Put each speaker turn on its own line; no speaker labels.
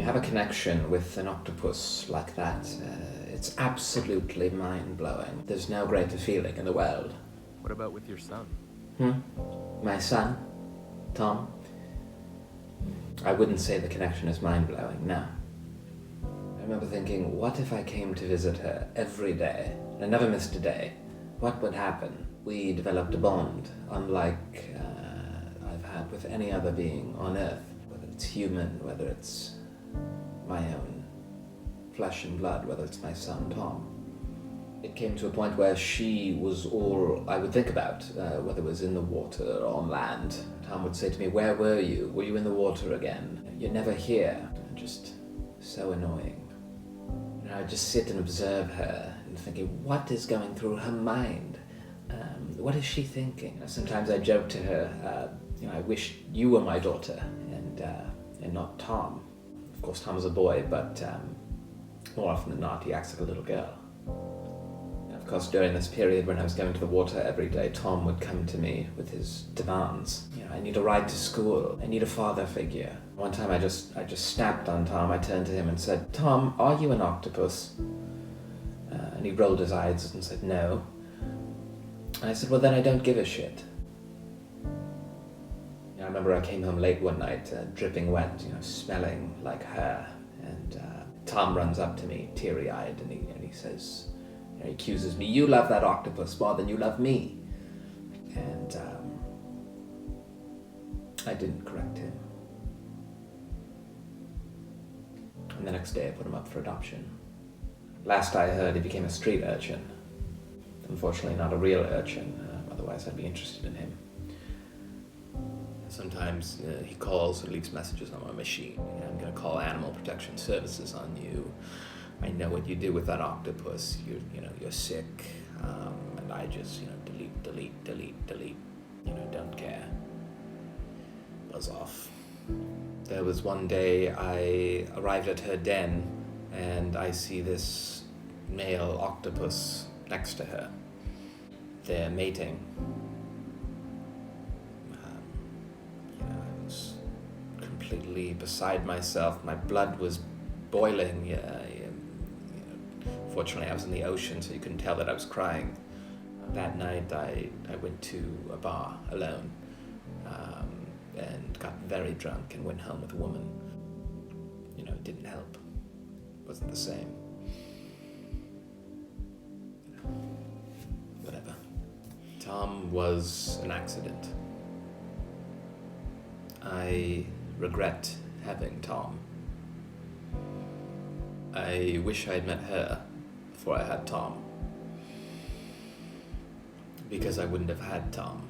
have a connection with an octopus like that, it's absolutely mind-blowing. There's no greater feeling in the world.
What about with your son?
My son, Tom? I wouldn't say the connection is mind-blowing, no. I remember thinking, what if I came to visit her every day? I never missed a day. What would happen? We developed a bond, unlike I've had with any other being on Earth. Whether it's human, whether it's my own flesh and blood, whether it's my son, Tom. It came to a point where she was all I would think about, whether it was in the water or on land. Tom would say to me, where were you? Were you in the water again? You're never here. Just so annoying. And I'd just sit and observe her and thinking, what is going through her mind? What is she thinking? Sometimes I joke to her, I wish you were my daughter and not Tom. Of course, Tom is a boy, but more often than not, he acts like a little girl. Of course, during this period when I was going to the water every day, Tom would come to me with his demands. I need a ride to school. I need a father figure. One time I just snapped on Tom. I turned to him and said, Tom, are you an octopus? And he rolled his eyes and said, no. And I said, well, then I don't give a shit. I remember I came home late one night, dripping wet, smelling like her. And Tom runs up to me, teary-eyed, and he says, he accuses me, you love that octopus more than you love me. And I didn't correct him. And the next day I put him up for adoption. Last I heard, he became a street urchin. Unfortunately, not a real urchin, otherwise I'd be interested in him. Sometimes he calls and leaves messages on my machine. I'm going to call Animal Protection Services on you. I know what you did with that octopus. You're sick. And I just, delete. Don't care. Buzz off. There was one day I arrived at her den and I see this male octopus next to her. They're mating. I was completely beside myself. My blood was boiling. Fortunately, I was in the ocean, so you couldn't tell that I was crying. That night, I went to a bar alone and got very drunk and went home with a woman. It didn't help. It wasn't the same. Whatever. Tom was an accident. I regret having Tom. I wish I had met her before I had Tom. Because I wouldn't have had Tom.